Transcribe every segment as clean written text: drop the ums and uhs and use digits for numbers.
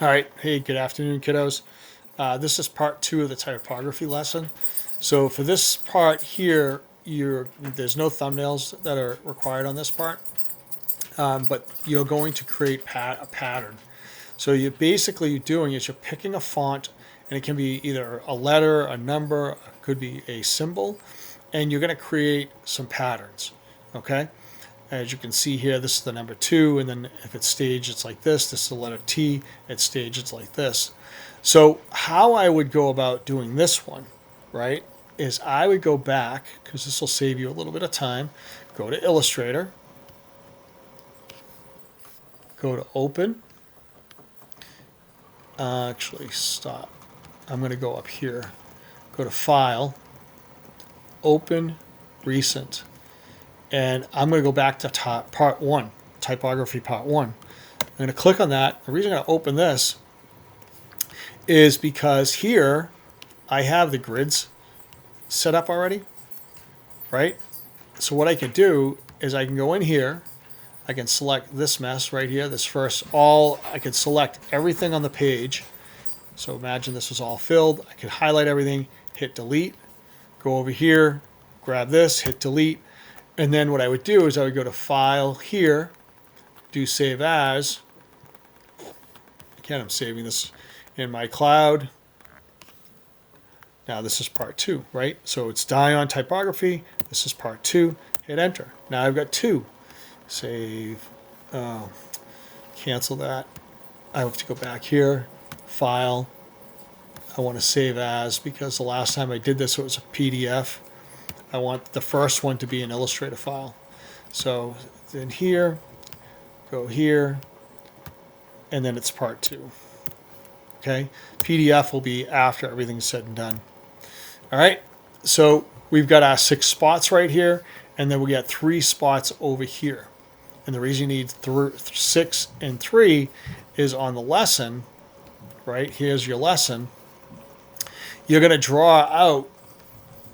All right. Hey, good afternoon, kiddos. This is part 2 of the typography lesson. So for this part here, there's no thumbnails that are required on this part, but you're going to create a pattern. So you're basically doing is you're picking a font, and it can be either a letter, a number, it could be a symbol, and you're going to create some patterns. Okay. As you can see here, this is the number 2, and then if it's staged, it's like this. This is the letter T. It's staged, it's like this. So how I would go about doing this one, right, is I would go back, because this will save you a little bit of time. Go to Illustrator. Go to Open. Actually, stop. I'm going to go up here. Go to File. Open Recent. And I'm going to go back to part 1, typography part 1. I'm going to click on that. The reason I'm going to open this is because here I have the grids set up already, right? So what I can do is I can go in here. I can select this mess right here, this first, I can select everything on the page. So imagine this was all filled. I could highlight everything, hit delete, go over here, grab this, hit delete. And then what I would do is I would go to File here, do Save As. Again, I'm saving this in my cloud. Now this is part 2, right? So it's die on typography. This is part 2. Hit Enter. Now I've got 2. Save. Cancel that. I have to go back here. File. I want to save as because the last time I did this it was a PDF. I want the first one to be an Illustrator file. So then here, go here, and then it's part 2. Okay, PDF will be after everything's said and done. All right, so we've got our 6 spots right here, and then we got 3 spots over here. And the reason you need 6 and 3 is on the lesson, right? Here's your lesson. You're going to draw out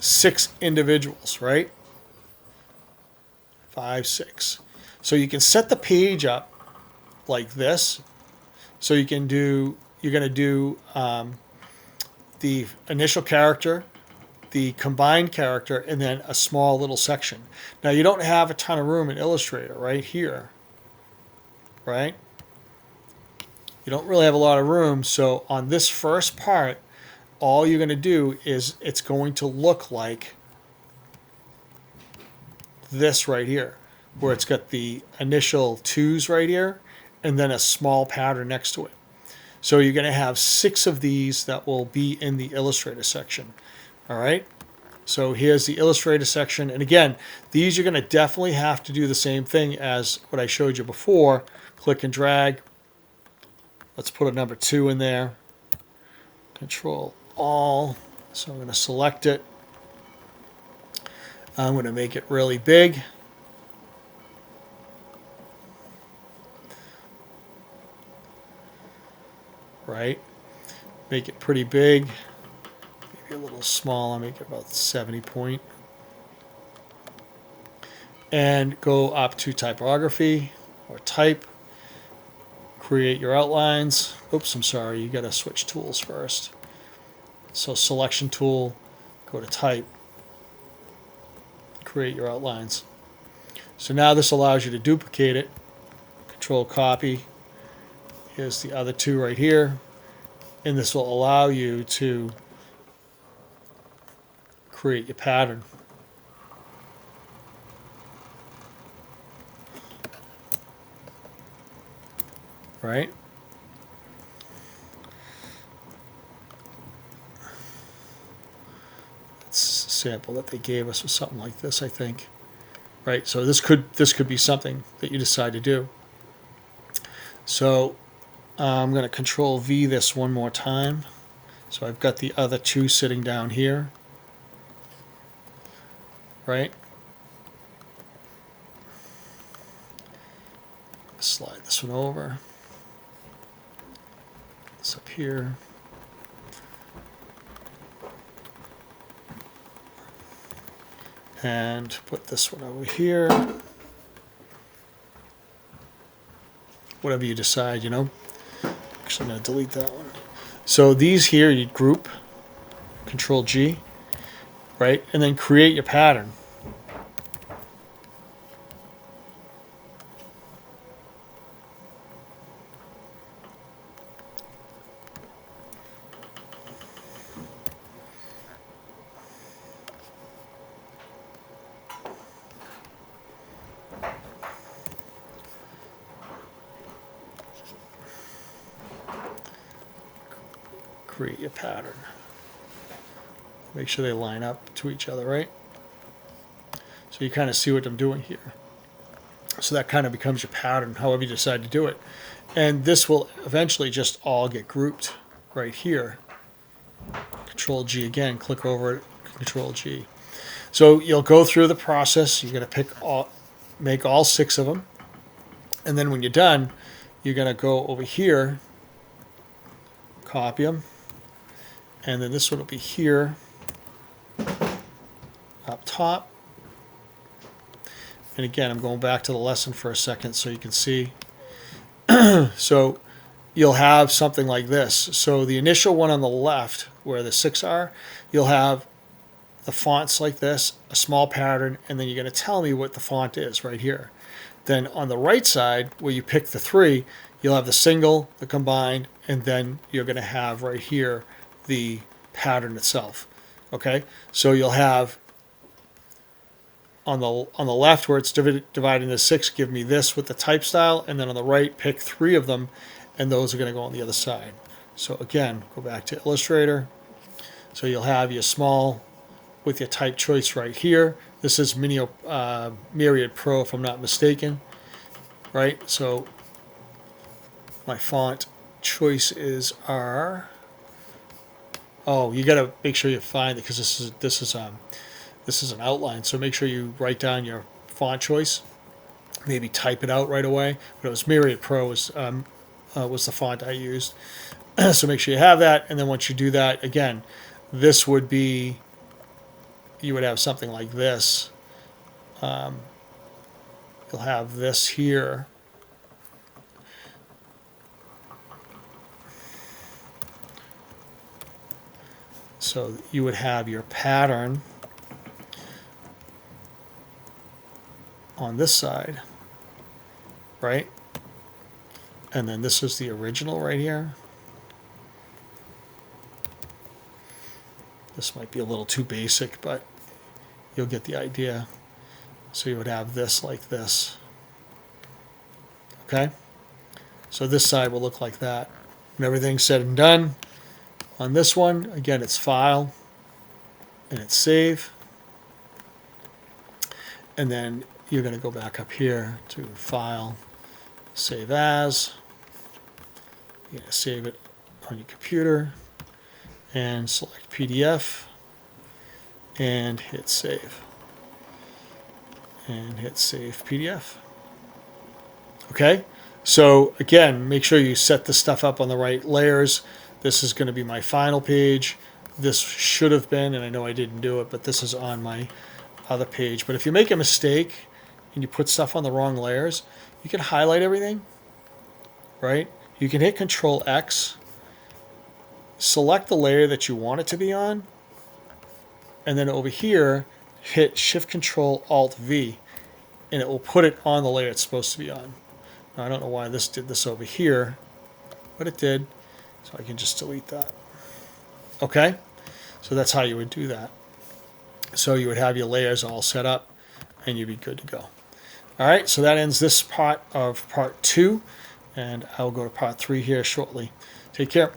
6 individuals, right? 5, 6. So you can set the page up like this. So you're going to do the initial character, the combined character, and then a small little section. Now you don't have a ton of room in Illustrator right here, right? You don't really have a lot of room. So on this first part, all you're going to do is it's going to look like this right here, where it's got the initial 2s right here and then a small pattern next to it. So you're going to have 6 of these that will be in the Illustrator section. All right. So here's the Illustrator section. And again, these you're going to definitely have to do the same thing as what I showed you before. Click and drag. Let's put a number 2 in there. Control all. So I'm going to select it. I'm going to make it really big. Right? Make it pretty big. Maybe a little small. I'll make it about 70 point. And go up to typography or type. Create your outlines. Oops, I'm sorry. You got to switch tools first. So selection tool, go to type, create your outlines. So now this allows you to duplicate it. Control copy. Here's the other 2 right here. And this will allow you to create your pattern. Right? Sample that they gave us was something like this, I think. Right, so this could be something that you decide to do. So I'm going to Control V this one more time. So I've got the other 2 sitting down here. Right? Slide this one over. This up here. And put this one over here. Whatever you decide, Actually, I'm going to delete that one. So these here, you group, Control G, right? And then create your pattern. Create your pattern. Make sure they line up to each other, right? So you kind of see what I'm doing here. So that kind of becomes your pattern, however you decide to do it. And this will eventually just all get grouped right here. Control G again, click over it, Control G. So you'll go through the process. You're going to make all 6 of them. And then when you're done, you're going to go over here, copy them. And then this one will be here, up top. And again, I'm going back to the lesson for a second so you can see. So you'll have something like this. So the initial one on the left, where the 6 are, you'll have the fonts like this, a small pattern, and then you're going to tell me what the font is right here. Then on the right side, where you pick the 3, you'll have the single, the combined, and then you're going to have right here the pattern itself. Okay, so you'll have on the left where it's divided into 6, give me this with the type style, and then on the right, pick 3 of them, and those are going to go on the other side. So again, go back to Illustrator. So you'll have your small with your type choice right here. This is Myriad Pro, if I'm not mistaken, right? So my font choices are. Oh, you got to make sure you find it because this is an outline. So make sure you write down your font choice. Maybe type it out right away. But it was Myriad Pro was the font I used. So make sure you have that. And then once you do that, again, this would be, you would have something like this. You'll have this here. So you would have your pattern on this side, right? And then this is the original right here. This might be a little too basic, but you'll get the idea. So you would have this like this. Okay? So this side will look like that. When everything's said and done, on this one, again, it's File, and it's Save. And then you're going to go back up here to File, Save As. You're going to save it on your computer, and select PDF, and hit Save. And hit Save PDF. Okay? So again, make sure you set the stuff up on the right layers. This is going to be my final page. This should have been, and I know I didn't do it, but this is on my other page. But if you make a mistake and you put stuff on the wrong layers, you can highlight everything, right? You can hit Control X, select the layer that you want it to be on, and then over here, hit Shift Control Alt V, and it will put it on the layer it's supposed to be on. Now, I don't know why this did this over here, but it did. So I can just delete that. Okay? So that's how you would do that. So you would have your layers all set up, and you'd be good to go. All right, so that ends this part of part 2, and I'll go to part 3 here shortly. Take care.